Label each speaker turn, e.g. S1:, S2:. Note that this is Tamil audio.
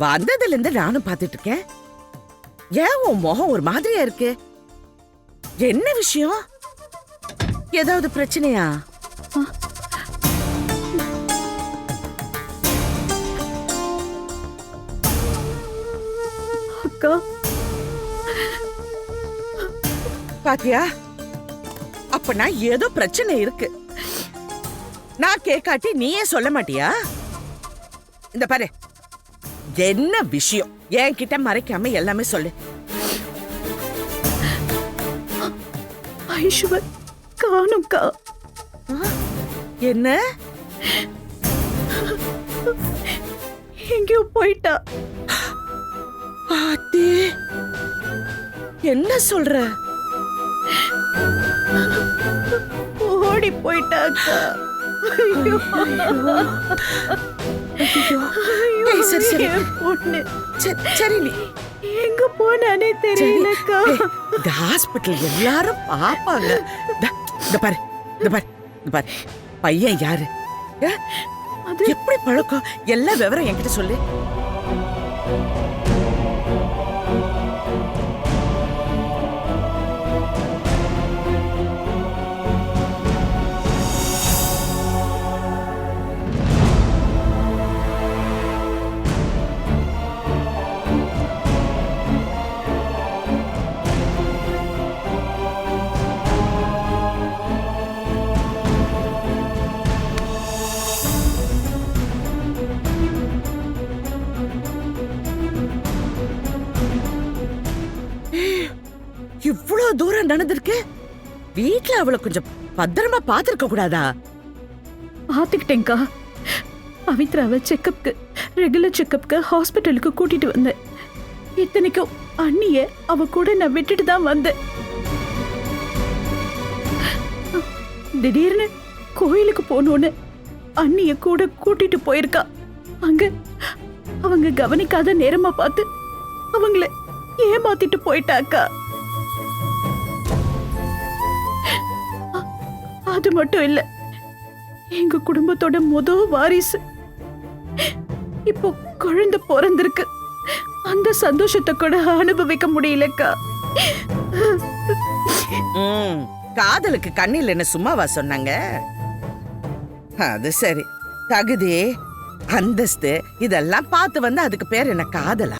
S1: வந்ததுல இருந்து நானும் பாத்துட்டு இருக்கேன். ஏன் உன் முகம் ஒரு மாதிரியா இருக்கு? என்ன விஷயம்? ஏதாவது பிரச்சனையா?
S2: அக்கா,
S1: பாத்தியா? அப்பனா ஏதோ பிரச்சனை இருக்கு. நான் கேக்காட்டி நீயே சொல்ல மாட்டியா? இந்த பாரு, என்ன விஷயம் என்கிட்ட மறைக்காம எல்லாமே சொல்லு.
S2: ஐஸ்வர் காணும்க்கா.
S1: என்ன?
S2: எங்கேயோ போயிட்டா.
S1: ஆத்தி, என்ன சொல்ற?
S2: ஓடி போயிட்டா அக்கா. ஐயோ.
S1: ஏய், சரி, சரி.
S2: என் பொண்ணு
S1: சரி நீ
S2: எங்க போனானே தெரியலக்கா.
S1: இந்த ஹாஸ்பிட்டல் எல்லாரும் பாப்பாங்க. இந்த பாரு, இந்த பாரு, இந்த பாரு, பையன் யாரு? எப்படி பழக்கம்? எல்லா விவரம் என்கிட்ட சொல்லு. இவ்வளவு தூரம் நடந்திருக்கு. வீட்ல அவளை கொஞ்சம் பத்திரமா பாத்துருக்க கூடாதா?
S2: பாத்துக்கிட்டேங்க்கா. பவித்ராவை செக்கப்க்கு, ரெகுலர் செக்கப்க்கு ஹாஸ்பிட்டலுக்கு கூட்டிட்டு வந்தேன். இத்தனைக்கும் அண்ணிய அவ கூட நான் விட்டுட்டு தான் வந்தேன். திடீர்னு கோயிலுக்கு போனோன்னு அண்ணிய கூட கூட்டிட்டு போயிருக்கா. அங்க அவங்க கவனிக்காத நேரமா பார்த்து அவங்கள ஏமாத்திட்டு போயிட்டாக்கா. அது மட்டும் இல்ல, எங்க குடும்பத்தோட முதல் வாரிசு இப்போ குழந்தை பிறந்திருக்கு. அந்த சந்தோஷத்தை கூட அனுபவிக்க முடியலக்கா.
S1: காதலுக்கு கண்ணில் என்ன சும்மாவா சொன்னாங்க? அது சரி, தகுதி, அந்தஸ்து இதெல்லாம் பார்த்து வந்து அதுக்கு பேர் என்ன காதலா?